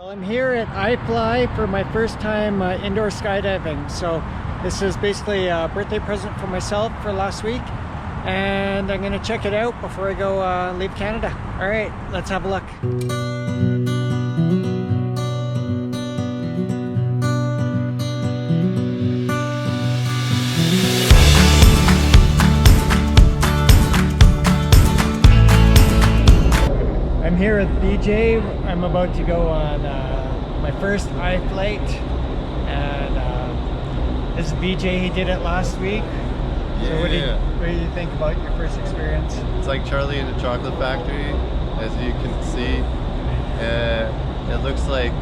Well, I'm here at iFly for my first time indoor skydiving. So this is basically a birthday present for myself for last week, and I'm gonna check it out before I go leave Canada. All right, let's have a look. I'm here with BJ. I'm about to go on my first iFlight, and this is BJ. He did it last week. Yeah. So what do you think about your first experience? It's like Charlie in the Chocolate Factory, as you can see. It looks like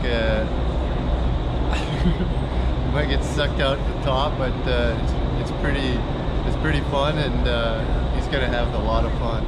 you might get sucked out at the top, but it's pretty fun, and he's gonna have a lot of fun.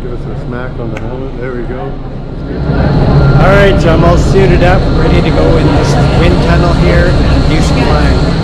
Give us a smack on the helmet. There we go. All right, so I'm all suited up, ready to go in this wind tunnel here and do some flying.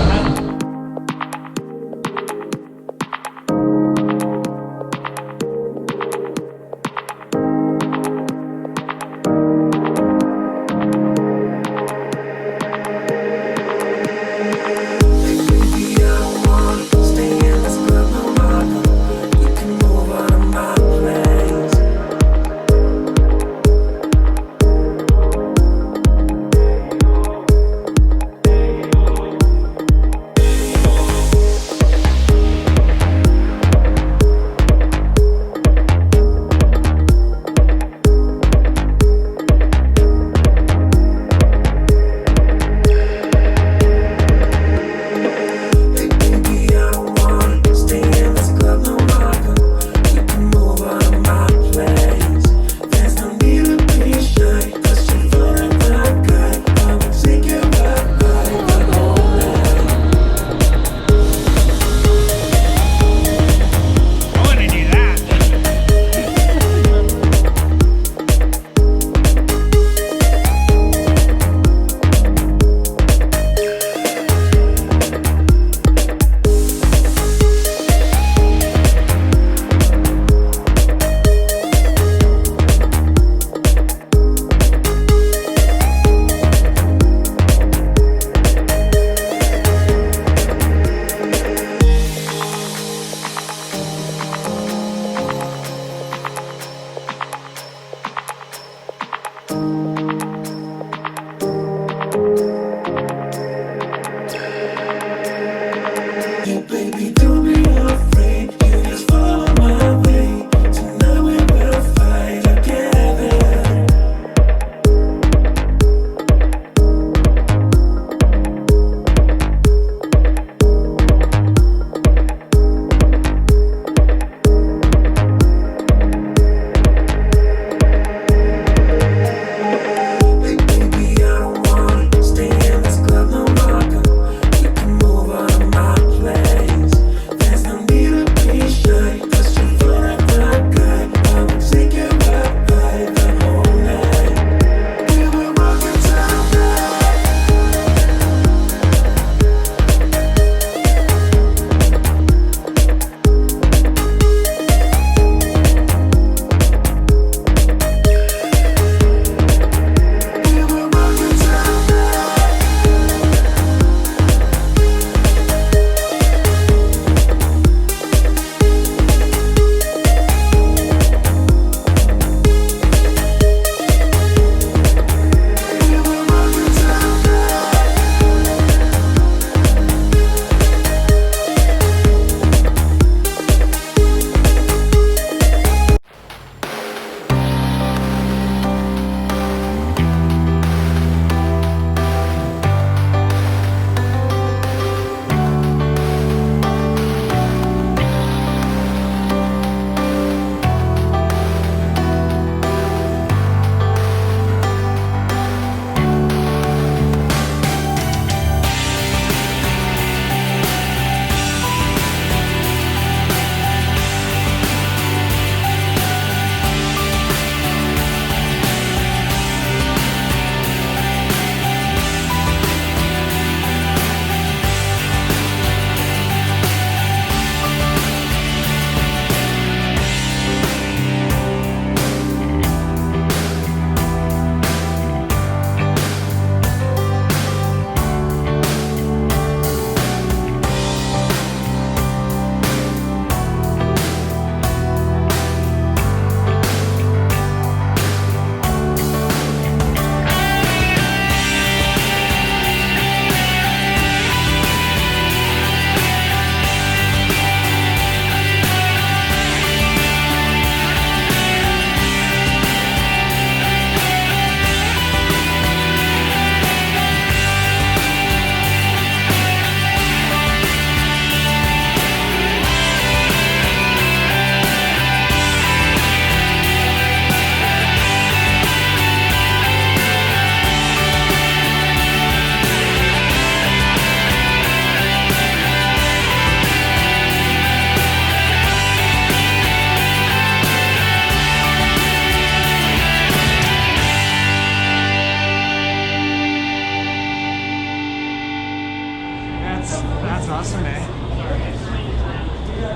awesome, eh?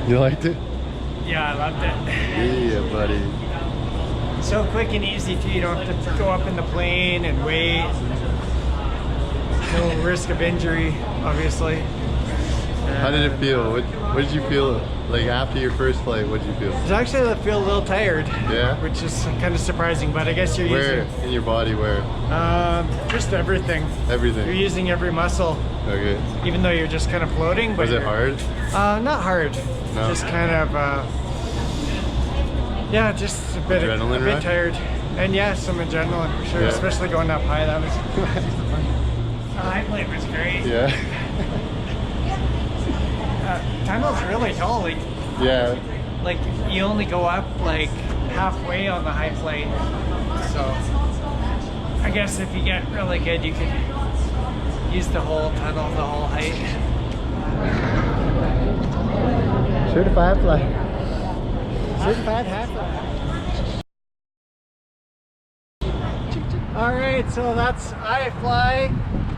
You liked it? Yeah, I loved it. Yeah, buddy. So quick and easy too. You don't have to go up in the plane and wait. No risk of injury, obviously. How did it feel? What did you feel like after your first flight? What did you feel? Actually, I feel a little tired. Yeah? Which is kind of surprising, but I guess you're Where using... in your body? Where? Just everything. Everything. You're using every muscle. Okay. Even though you're just kind of floating. But Was it hard? Not hard. No. Just kind of, yeah, just a bit Adrenaline tired. And yeah, some adrenaline for sure, Yeah. especially going up high. That was the high plate was great. Yeah. Tunnel's really tall. Yeah. Like you only go up like halfway on the high plate. So I guess if you get really good, you could use the whole tunnel, the whole height. Certified fly. Certified half. All right, so that's iFly.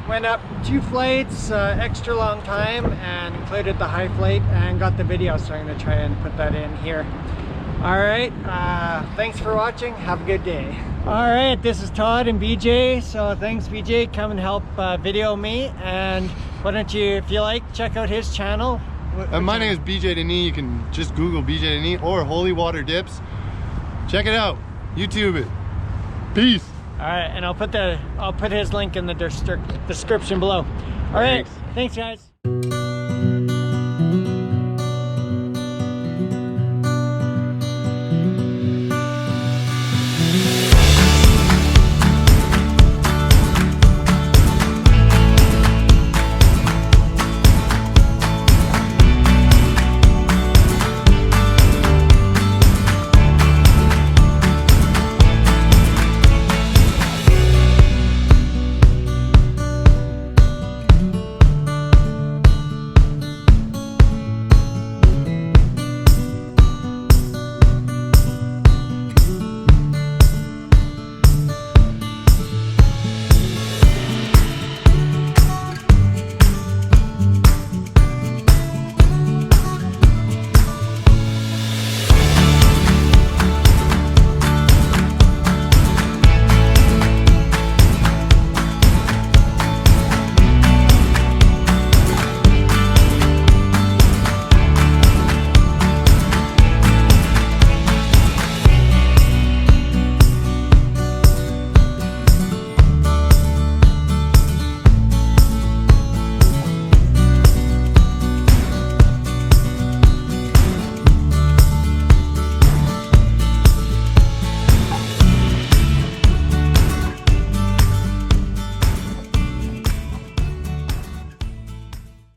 Went up 2 flights, extra long time, and included the high flight, and got the video. So I'm going to try and put that in here. All right, thanks for watching. Have a good day. All right, this is Todd and BJ. So thanks, BJ. Come and help video me, and why don't you, if you like, check out his channel. My name is BJ Denis. You can just Google BJ Denis or Holy Water Dips. Check it out. YouTube it. Peace. All right, and I'll put his link in the description below. All right, thanks guys.